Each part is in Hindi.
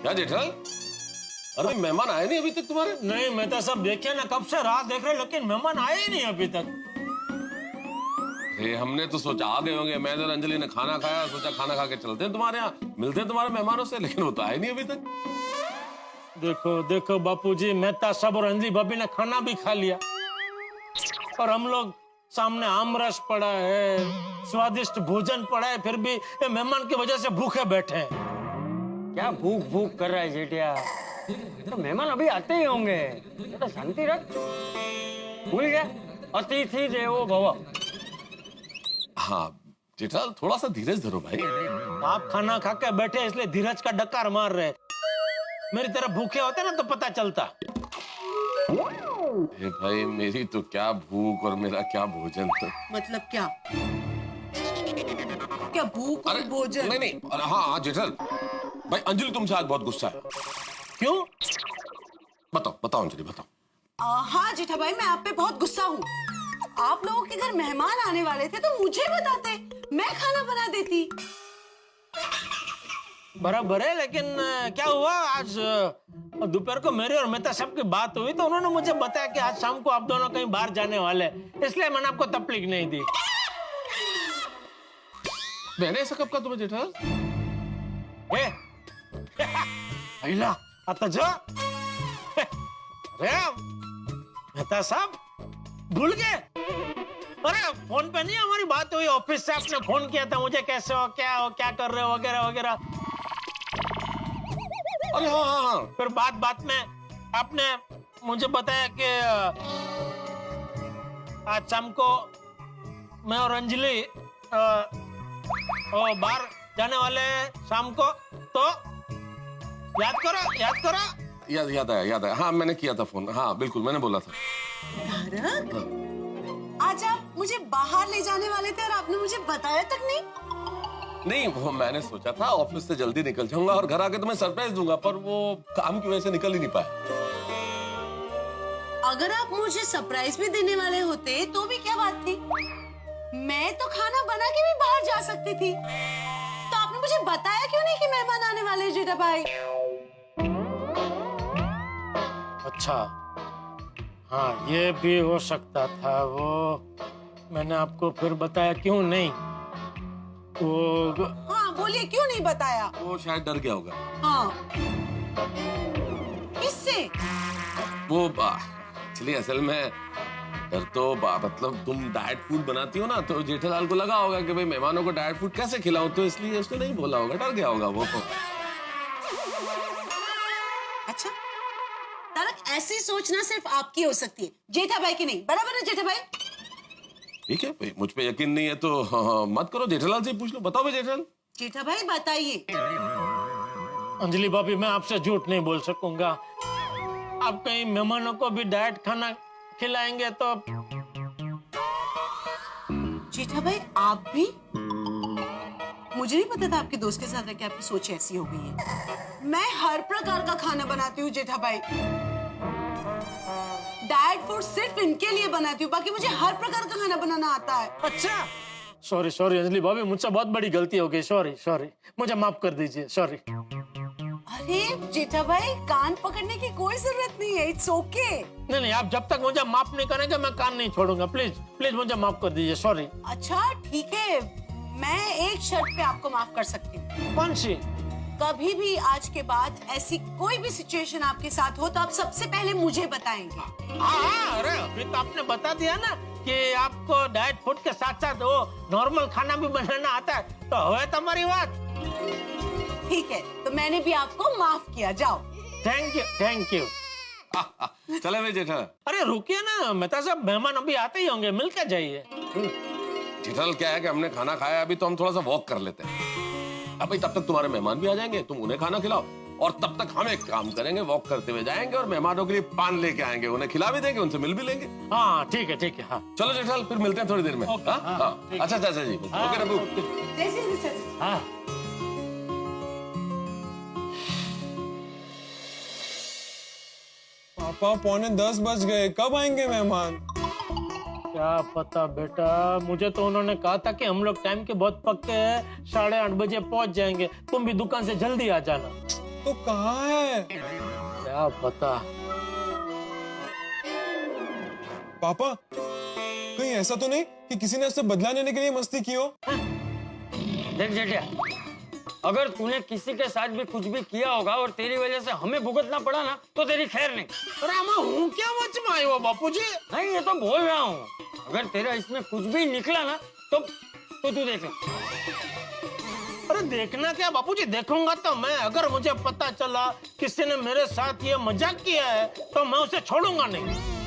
क्या जेठालाल, अरे मेहमान आए नहीं अभी तक तुम्हारे? नहीं, मैं तो सब देखे ना, कब से राह देख रहे, लेकिन मेहमान आए ही नहीं अभी तक। हमने तो सोचा आ गए होंगे, मैं और अंजलि ने खाना खाया, सोचा खाना खा के चलते हैं तुम्हारे यहाँ, मिलते हैं तुम्हारे मेहमानों से, लेकिन वो तो आए नहीं अभी तक। देखो देखो बापूजी, मेहता साहब और अंजलि भाभी ने खाना भी खा लिया और हम लोग सामने आमरस पड़ा है, स्वादिष्ट भोजन पड़ा है, फिर भी ये मेहमान की वजह से भूखे बैठे हैं। क्या भूख भूख कर रहा है जेठिया? तो मेहमान अभी आते ही होंगे, तो शांति रख। भूल गया, अतिथि देवो भव। हाँ जेठालाल, थोड़ा सा धीरज धरो भाई। आप खाना खा के बैठे इसलिए धीरज का डकार मार रहे, मेरी तरह भूखे होते ना तो पता चलता। भाई मेरी तो क्या भूख और मेरा क्या भोजन था। मतलब क्या क्या भूख और भोजन? नहीं नहीं, हाँ जेठालाल भाई, अंजलि तुमसे आज बहुत गुस्सा है। क्यों? बताओ बताओ अंजलि बताओ। हाँ जेठा भाई, मैं आप पे बहुत गुस्सा हूँ। आप लोगों के घर मेहमान आने वाले थे तो मुझे बताते, मैं खाना बना देती। बराबर है, लेकिन क्या हुआ, आज दोपहर को मेरी और मेहता साहब की बात हुई तो उन्होंने मुझे बताया कि आज शाम को आप दोनों कहीं बाहर जाने वाले, इसलिए मैंने आपको तकलीफ नहीं दी। मैंने ऐसा कब कहा तुम्हें जेठालाल? अहिला आता जो। अरे मेहता साहब भूल गए? अरे फोन पे नहीं हमारी बात हुई, ऑफिस से आपने फोन किया था मुझे, कैसे हो, क्या कर रहे हो, वगैरह वगैरह। अरे हाँ हाँ हाँ, फिर बात में आपने मुझे बताया कि आज शाम को मैं और अंजलि बाहर जाने वाले हैं शाम को, तो याद करो। याद आया, हाँ मैंने किया था फोन, हाँ बिल्कुल मैंने बोला था। तारक, आज आप मुझे बाहर ले जाने वाले थे और आपने मुझे बताया तक नहीं। नहीं वो मैंने सोचा था ऑफिस से जल्दी निकल जाऊंगा और घर आके तुम्हें सरप्राइज दूंगा, पर वो काम की वजह से निकल ही नहीं पाया। अगर आप मुझे सरप्राइज भी देने वाले होते तो भी क्या बात थी, मैं तो खाना बना के भी बाहर जा सकती थी। तो आपने मुझे बताया क्यों नहीं कि मेहमान आने वाले हैं जेठा भाई? अच्छा हाँ, ये भी हो सकता था, वो मैंने आपको फिर बताया क्यों नहीं। वो हाँ बोलिए, क्यों नहीं बताया? वो शायद डर गया होगा। हाँ, किससे? वो एक्चुअली असल में डर तो मतलब तुम डाइट फूड बनाती हो ना, तो जेठालाल को लगा होगा कि भाई मेहमानों को डाइट फूड कैसे खिलाऊं, तो इसलिए उसने नहीं बोला होगा, डर गया होगा वो। अच्छा तारक, ऐसी सोचना सिर्फ आपकी हो सकती है, जेठा भाई की नहीं। बराबर है जेठा भाई? ठीक है भाई, मुझ पे यकीन नहीं है तो हाँ, मत करो, जेठालाल से पूछ लो। बताओ भाई जेठालाल। जेठा भाई बताइए। अंजलि भाभी, मैं आपसे झूठ नहीं बोल सकूंगा। आप कहीं मेहमानों को भी डाइट खाना खिलाएंगे तो। जेठा भाई आप भी? मुझे नहीं पता था आपके दोस्त के साथ रह के आपकी सोच ऐसी हो गई है। मैं हर प्रकार का खाना बनाती हूँ जेठा भाई, डाइट फूड सिर्फ इनके लिए बनाती हूँ, बाकी मुझे हर प्रकार का खाना बनाना आता है। अच्छा, सॉरी अंजलि भाभी, मुझसे बहुत बड़ी गलती हो गई, सॉरी, मुझे माफ कर दीजिए, सॉरी। अरे जेठा भाई, कान पकड़ने की कोई जरूरत नहीं है, इट्स ओके। नहीं, आप जब तक मुझे माफ नहीं करेंगे मैं कान नहीं छोड़ूंगा, प्लीज मुझे माफ कर दीजिए, सॉरी। अच्छा ठीक है, मैं एक शर्त पे आपको माफ कर सकती हूँ। कौन सी? कभी भी आज के बाद ऐसी कोई भी सिचुएशन आपके साथ हो तो आप सबसे पहले मुझे बताएंगे। हाँ, अरे अभी तो आपने बता दिया ना कि आपको डाइट फूड के साथ साथ वो नॉर्मल खाना भी बनाना आता है, तो हुआ तुम्हारी बात। ठीक है, तो मैंने भी आपको माफ किया, जाओ। Thank you. चले भाई जेठालाल। अरे रुकिए ना मेहता साहब, मेहमान अभी आते ही होंगे, मिल के जाइए। जेठालाल क्या है कि हमने खाना खाया अभी, तो हम थोड़ा सा वॉक कर लेते हैं। अब भाई तब तक तुम्हारे मेहमान भी आ जाएंगे, तुम उन्हें खाना खिलाओ, और तब तक हम एक काम करेंगे, वॉक करते हुए जाएंगे और मेहमानों के लिए पान लेके आएंगे, उन्हें खिला भी देंगे, उनसे मिल भी लेंगे। हाँ ठीक है, हाँ। चलो जेठालाल, फिर मिलते हैं थोड़ी देर में। अच्छा चाचा जी, ओके रघु। हाँ। पापा 9:45 बज गए, कब आएंगे मेहमान? क्या पता बेटा, मुझे तो उन्होंने कहा था कि हम लोग टाइम के बहुत पक्के हैं, 8:30 बजे पहुंच जाएंगे, तुम भी दुकान से जल्दी आ जाना। तो कहाँ है? क्या पता। पापा, कहीं ऐसा तो नहीं कि किसी ने उससे बदला लेने के लिए मस्ती की हो? देख जेठिया, अगर तूने किसी के साथ भी कुछ भी किया होगा और तेरी वजह से हमें भुगतना पड़ा ना, तो तेरी खैर नहीं। अरे मैं हूँ क्या वच में आयो बापूजी? नहीं, ये तो बोल रहा हूँ, अगर तेरा इसमें कुछ भी निकला ना तो तू देख ले। अरे देखना क्या बापूजी, देखूंगा तो मैं। अगर मुझे पता चला किसी ने मेरे साथ ये मजाक किया है तो मैं उसे छोड़ूंगा नहीं।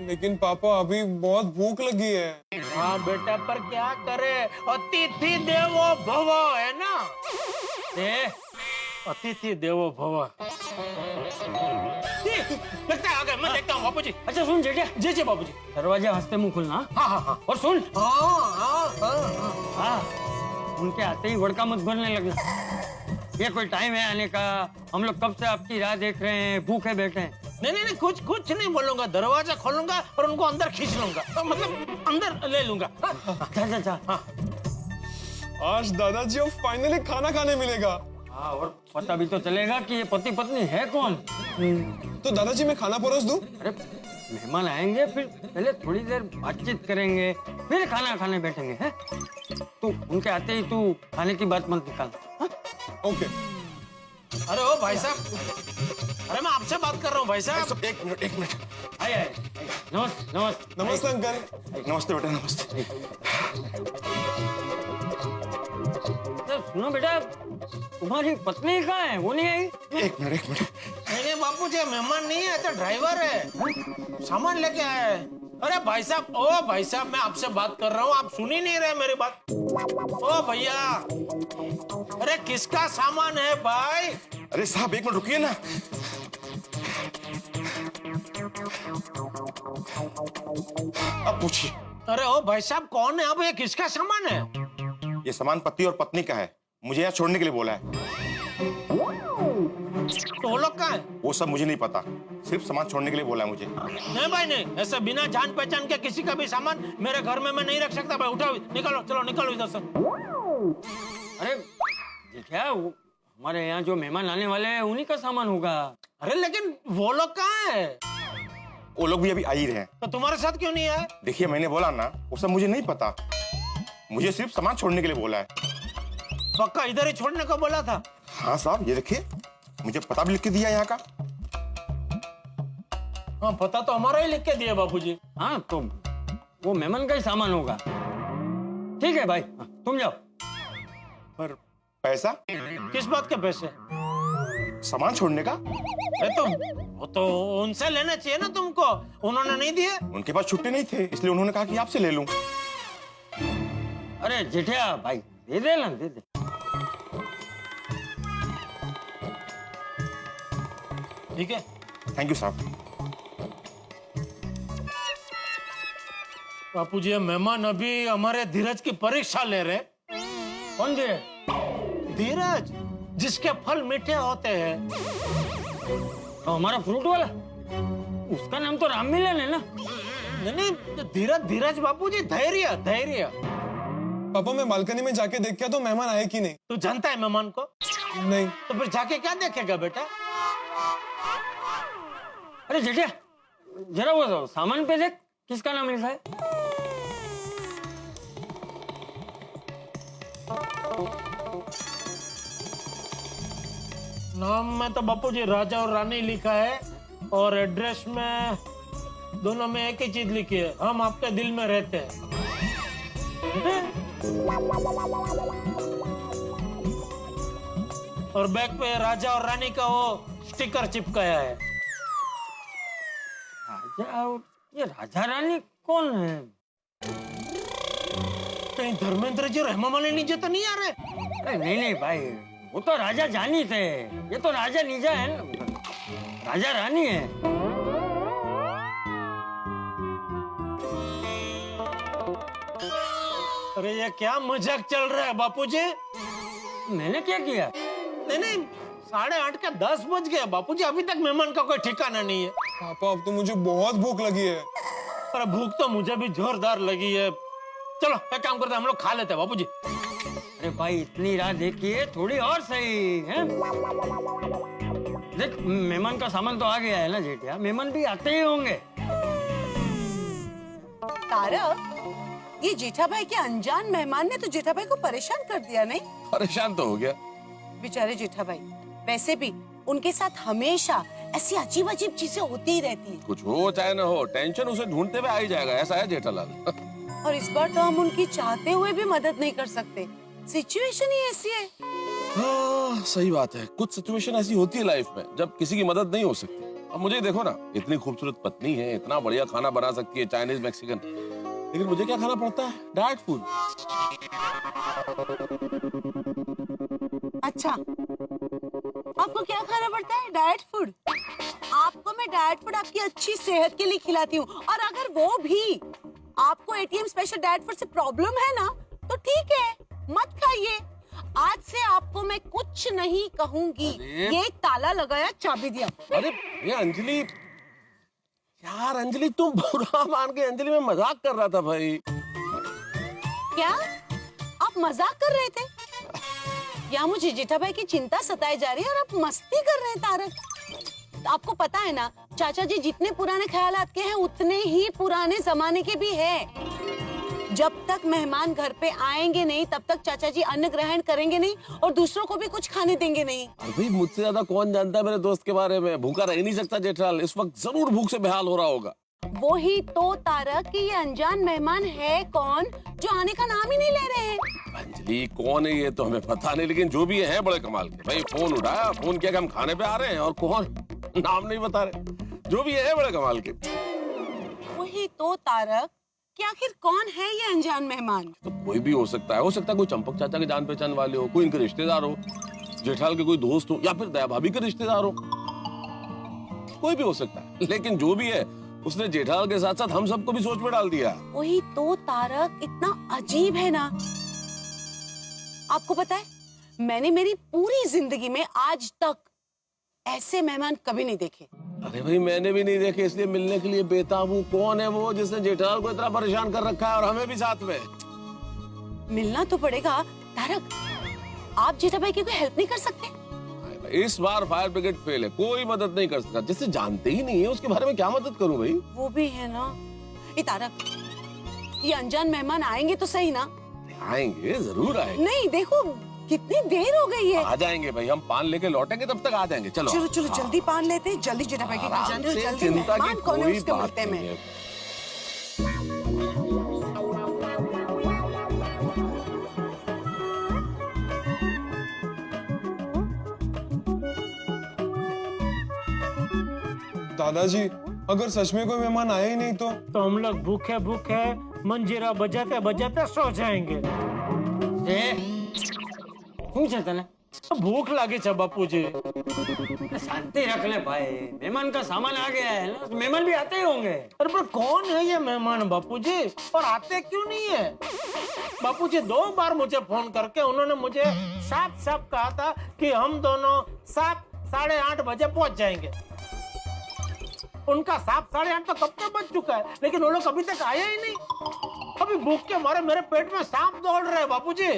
लेकिन पापा, अभी बहुत भूख लगी है। हाँ बेटा, पर क्या करे, अतिथि देवो भव है ना। अतिथि देवो भव। लगता है आ गए, मैं देखता हूँ बापूजी। अच्छा सुन जेठिया, जी जी बापूजी। दरवाजा हंसते मुंह खुलना। हाँ हाँ हाँ। और सुन, हाँ, उनके आते ही वड़का मत भरने लगना। ये कोई टाइम है आने का? हम लोग कब से आपकी राह देख रहे हैं, भूखे बैठे हैं। नहीं, कुछ नहीं बोलूंगा। दरवाजा खोलूंगा और उनको अंदर खींच लूंगा, तो मतलब अंदर ले लूंगा। अच्छा। हाँ। आज दादाजी अब फाइनली खाना खाने मिलेगा। हाँ, और पता भी तो चलेगा कि ये पति पत्नी है कौन। तो दादाजी, मैं खाना परोस दूं? अरे मेहमान आएंगे, फिर पहले थोड़ी देर बातचीत करेंगे, फिर खाना खाने बैठेंगे। हैं? तू उनके आते ही तू खाने की बात मत निकाल। हाँ? ओके। अरे ओ भाई साहब, अरे मैं आपसे बात कर रहा हूँ भाई साहब। एक मिनट। आए। नमस्ते। नमस्ते अंकल। नमस्ते बेटा, नमस्ते। सुनो बेटा, तुम्हारी पत्नी कहाँ है? वो नहीं आई? एक मिनट। नहीं बापूजी, मेहमान नहीं है, तो ड्राइवर है, सामान लेके आया है। अरे भाई साहब, ओ भाई साहब, मैं आपसे बात कर रहा हूँ, आप सुन ही नहीं रहे मेरी बात। ओ भैया, अरे किसका सामान है भाई? अरे साहब, एक मिनट रुकिए ना। अब पूछिए। अरे ओ भाई साहब, कौन है? अब ये किसका सामान है? ये सामान पति और पत्नी का है, मुझे यहाँ छोड़ने के लिए बोला है। तो वो लोग कहाँ है? वो सब मुझे नहीं पता, सिर्फ सामान छोड़ने के लिए बोला है मुझे। नहीं भाई नहीं, ऐसा बिना जान पहचान के किसी का भी सामान मेरे घर में मैं नहीं रख सकता भाई। उठाओ, निकालो, चलो निकालो इधर से। अरे ये क्या, हमारे यहाँ जो मेहमान आने वाले हैं उन्हीं का सामान होगा। अरे लेकिन वो लोग कहाँ है? वो लोग भी अभी आ ही रहे हैं। तो तुम्हारे साथ क्यों नहीं आए? देखिए, मैंने बोला ना, वो सब मुझे नहीं पता, मुझे सिर्फ सामान छोड़ने के लिए बोला है। पक्का इधर ही छोड़ने को बोला था? हाँ साहब, ये देखिए, मुझे पता भी लिख के दिया यहाँ का। हाँ, पता तो हमारा ही लिख के दिया बापूजी। हाँ, तो वो मेहमान का ही सामान होगा। ठीक है भाई, तुम जाओ। पर पैसा? किस बात के पैसे? सामान छोड़ने का? अरे तो वो तो उनसे लेना चाहिए ना तुमको, उन्होंने नहीं दिए। उनके पास छुट्टी नहीं थे, इसलिए उन्होंने कहा कि आपसे ले लूं। अरे जेठिया भाई, दे दे ना, दे दे। ठीक है। थैंक यू साहब। बापूजी, ये मेहमान अभी हमारे धीरज की परीक्षा ले रहे। कौन दे? धीरज, जिसके फल मीठे होते हैं। तो हमारा फ्रूट वाला, उसका नाम तो राम मिलन है ना। नहीं, धीरज बापूजी, धैर्य। पापा, मैं बालकनी में जाके देख के तो मेहमान आए कि नहीं। तू जानता है मेहमान को? नहीं। तो फिर जाके क्या देखेगा बेटा? अरे जेठिया, जरा वो सामान पे देख, किसका नाम लिखा है। नाम में तो बापूजी राजा और रानी लिखा है, और एड्रेस में दोनों में एक ही चीज लिखी है, हम आपके दिल में रहते हैं। और बैग पे राजा और रानी का वो स्टिकर चिपकाया है। राजा, ये राजा रानी कौन है? कहीं धर्मेंद्र जी और हेमा मालिनी जी तो नहीं आ रहे? अरे नहीं भाई, वो तो राजा जानी थे, ये तो राजा नीजा है ना, राजा रानी है। अरे ये क्या मजाक चल रहा है बापूजी? मैंने क्या किया? नहीं, 8:30 बज गए बापूजी, अभी तक मेहमान का कोई ठिकाना नहीं है। पापा, अब तो मुझे बहुत भूख लगी है। पर भूख तो मुझे भी जोरदार लगी है। चलो एक काम करते हैं, हम लोग खा लेते हैं बापूजी। अरे भाई इतनी रात देखी है, थोड़ी और सही है। देख मेहमान का सामान तो आ गया है ना जेठिया, मेहमान भी आते ही होंगे। तारक, ये जेठा भाई के अनजान मेहमान ने तो जेठा भाई को परेशान कर दिया नहीं? परेशान तो हो गया। बेचारे जेठा भाई, वैसे भी उनके साथ हमेशा ऐसी अजीब अजीब चीजें होती ही रहती हैं। कुछ हो चाहे ना हो, टेंशन उसे ढूंढते हुए आ ही जाएगा, ऐसा है जेठालाल। और इस बार तो हम उनकी चाहते हुए भी मदद नहीं कर सकते, सिचुएशन ही ऐसी है। हाँ, सही बात है। कुछ सिचुएशन ऐसी होती है लाइफ में जब किसी की मदद नहीं हो सकती। अब मुझे देखो ना, इतनी खूबसूरत पत्नी है, इतना बढ़िया खाना बना सकती है, चाइनीज मैक्सिकन, लेकिन मुझे क्या खाना पड़ता है? Diet food. अच्छा, आपको क्या खाना पड़ता है? Diet food. आपको मैं डाइट फूड आपकी अच्छी सेहत के लिए खिलाती हूँ, और अगर वो भी आपको एटीएम स्पेशल डाइट फूड से प्रॉब्लम है ना, तो ठीक है, मत खाइए। आज से आपको मैं कुछ नहीं कहूंगी। ये ताला लगाया, चाबी दिया। अरे ये अंजलि, यार अंजलि तुम बुरा मान के, अंजलि मैं मजाक कर रहा था भाई। क्या आप मजाक कर रहे थे, या मुझे जेठा भाई की चिंता सताई जा रही है और आप मस्ती कर रहे हैं? तारक, आपको पता है ना, चाचा जी जितने पुराने ख्यालात के हैं उतने ही पुराने जमाने के भी हैं। जब तक मेहमान घर पे आएंगे नहीं, तब तक चाचा जी अन्न ग्रहण करेंगे नहीं और दूसरों को भी कुछ खाने देंगे नहीं। भाई मुझसे ज्यादा कौन जानता है मेरे दोस्त के बारे में? भूखा रह ही नहीं सकता जेठालाल, इस वक्त जरूर भूख से बेहाल हो रहा होगा। वो ही तो तारक कि ये अनजान मेहमान है कौन जो आने का नाम ही नहीं ले रहे हैं। अंजलि कौन है ये तो हमें पता नहीं, लेकिन जो भी है बड़े कमाल के। भाई फोन उठाया, फोन किया कि हम खाने पे आ रहे हैं, और कौन नाम नहीं बता रहे। जो भी है बड़े कमाल के। वही तो तारक कि आखिर कौन है ये अनजान मेहमान? तो कोई भी हो सकता है कोई चंपक चाचा के जान पहचान वाले हो, कोई इनके रिश्तेदार हो, जेठालाल के कोई दोस्त हो, या फिर दया भाभी के रिश्तेदार हो, कोई भी हो सकता है। लेकिन जो भी है उसने जेठालाल के साथ साथ हम सबको भी सोच में डाल दिया। वही तो तारक, इतना अजीब है ना। आपको पता है, मैंने मेरी पूरी जिंदगी में आज तक ऐसे मेहमान कभी नहीं देखे। अरे भाई मैंने भी नहीं देखे, इसलिए मिलने के लिए बेताब हूँ। कौन है वो जिसने जेठालाल को इतना परेशान कर रखा है, और हमें भी साथ में? मिलना तो पड़ेगा। तारक, आप जेठा भाई की कोई हेल्प नहीं कर सकते? इस बार फायर ब्रिगेड फेल है, कोई मदद नहीं कर सकता। जिससे जानते ही नहीं है उसके बारे में क्या मदद करूं भाई? वो भी है ना। ये तारक, ये अनजान मेहमान आएंगे तो सही ना? आएंगे, जरूर आएंगे। नहीं, देखो कितनी देर हो गई है। आ जाएंगे भाई, हम पान लेके लौटेंगे तब तक आ जाएंगे। चलो चलो चलो जल्दी पान लेते हैं, जल्दी जेठा भाई के घर जाने दो, जल्दी। चिंता की मेहमान कौन है कोई उसके बात मिलते नहीं में। है। दादाजी, अगर सच में कोई मेहमान आए ही नहीं तो हम लोग भूखे भूखे मंजीरा बजाते बजाते सो जाएंगे। શું છે તને? भूख लगी है बापूजी। शांति रख ले भाई, मेहमान का सामान आ गया है ना, तो मेहमान भी आते ही होंगे। अरे पर कौन है ये मेहमान बापूजी, और आते क्यों नहीं है? बापूजी 2 बार मुझे फोन करके उन्होंने मुझे साफ साफ कहा था कि हम दोनों 7 साढ़े 8 बजे पहुंच जाएंगे। उनका 7 साढ़े 8 तो कब तक बज चुका है, लेकिन वो लोग अभी तक आए ही नहीं। अभी भूख के मारे मेरे पेट में सांप दौड़ रहे हैं बापूजी।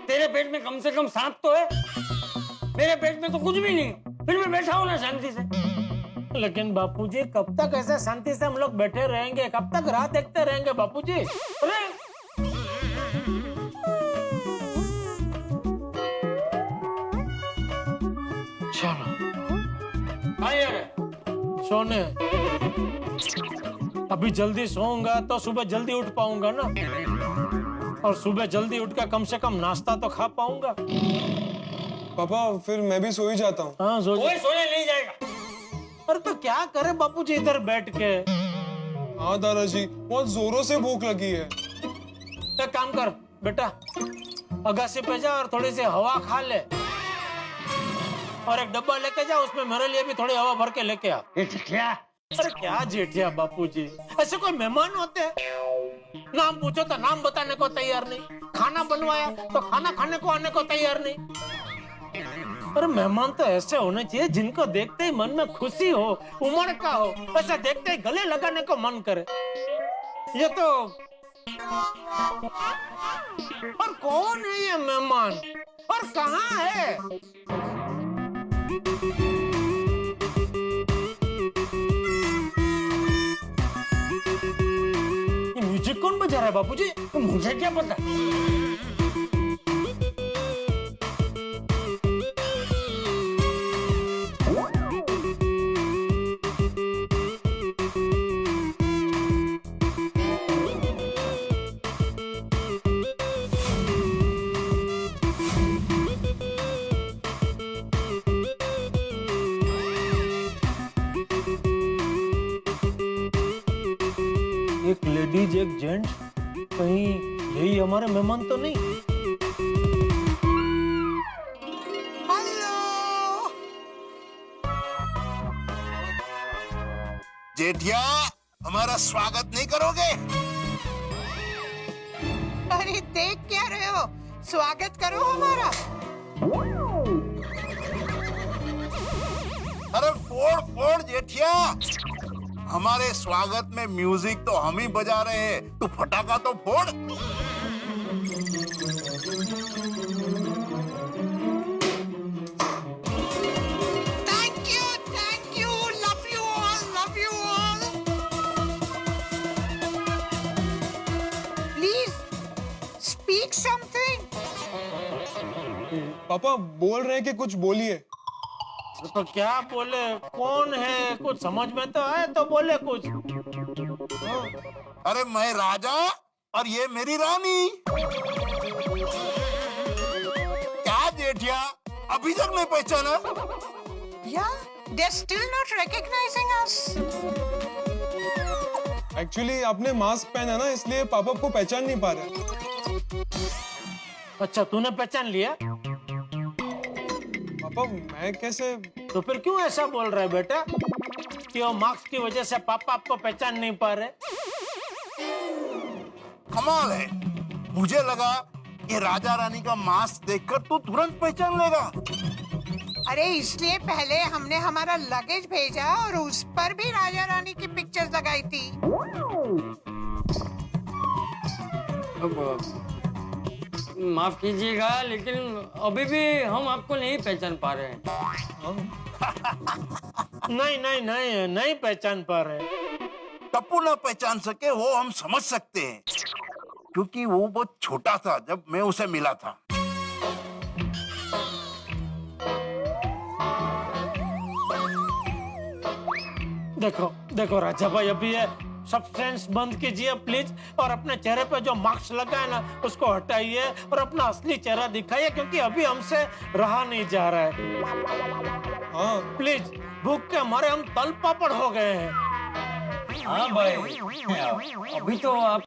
तेरे पेट में कम से कम सांप तो है, मेरे पेट में तो कुछ भी नहीं, फिर मैं बैठा हूं ना शांति से। लेकिन बापूजी कब तक ऐसे शांति से हम लोग बैठे रहेंगे, कब तक राह देखते रहेंगे बापूजी? अरे चलो यार सोने, अभी जल्दी सोऊंगा तो सुबह जल्दी उठ पाऊंगा ना, और सुबह जल्दी उठ कर कम से कम नाश्ता तो खा पाऊंगा। पापा फिर मैं भी सो ही जाता हूँ। हाँ सो कोई सोने नहीं जाएगा। अरे तो क्या करे बापूजी इधर बैठ के? हाँ दादाजी, बहुत जोरों से भूख लगी है। एक काम कर बेटा, अगासी पे जा और थोड़ी सी हवा खा ले, और एक डब्बा लेके जा, उसमें मेरे लिए भी थोड़ी हवा भर के लेके आ। ये जेठिया, अरे क्या जेठिया बापूजी, ऐसे कोई मेहमान होते हैं? नाम पूछो तो नाम बताने को तैयार नहीं, खाना बनवाया तो खाना खाने को आने को तैयार नहीं। अरे मेहमान तो ऐसे होने चाहिए जिनको देखते ही मन में खुशी हो, उमड़ का हो, ऐसा देखते ही गले लगाने को मन करे। ये तो और कौन है ये मेहमान और कहाँ है? ये म्यूजिक कौन बजा रहा है बापूजी? मुझे क्या पता। एक लेडीज एक जेंट्स, कहीं यही हमारे मेहमान तो नहीं? जेठिया, हमारा स्वागत नहीं करोगे? अरे देख क्या रहे हो, स्वागत करो हमारा। अरे फोड़ फोड़ जेठिया, हमारे स्वागत में म्यूजिक तो हम ही बजा रहे हैं, तू फटाका तो फोड़। Thank you, love you all. Please speak something. पापा बोल रहे हैं कि कुछ बोलिए। तो क्या बोले? कौन है? कुछ समझ में तो आए तो बोले कुछ। अरे मैं राजा और ये मेरी रानी। क्या जेठिया, अभी तक नहीं पहचाना? Yeah, they're still not recognizing us. Actually आपने मास्क पहना ना, इसलिए पापा आपको पहचान नहीं पा रहे। अच्छा, तूने पहचान लिया? पापा मैं कैसे? तो फिर क्यों ऐसा बोल रहा है बेटा कि वो मार्क्स की वजह से पापा आपको पहचान नहीं पा रहे? कमाल है, मुझे लगा कि राजा रानी का मास्क देखकर तू तुरंत पहचान लेगा। अरे इसलिए पहले हमने हमारा लगेज भेजा और उस पर भी राजा रानी की पिक्चर्स लगाई थी। माफ कीजिएगा, लेकिन अभी भी हम आपको नहीं पहचान पा रहे हैं। नहीं पहचान पा रहे। टप्पू ना पहचान सके वो हम समझ सकते हैं, क्योंकि वो बहुत छोटा था जब मैं उसे मिला था। देखो राजा भाई, अभी ये सब्सटेंस बंद कीजिए प्लीज, और अपने चेहरे पे जो मार्क्स लगा है ना उसको हटाइए और अपना असली चेहरा दिखाइए, क्योंकि अभी हमसे रहा नहीं जा रहा है। हाँ प्लीज, भूख के हमारे हम तल पापड़ हो गए हैं। हाँ भाई, अभी तो आप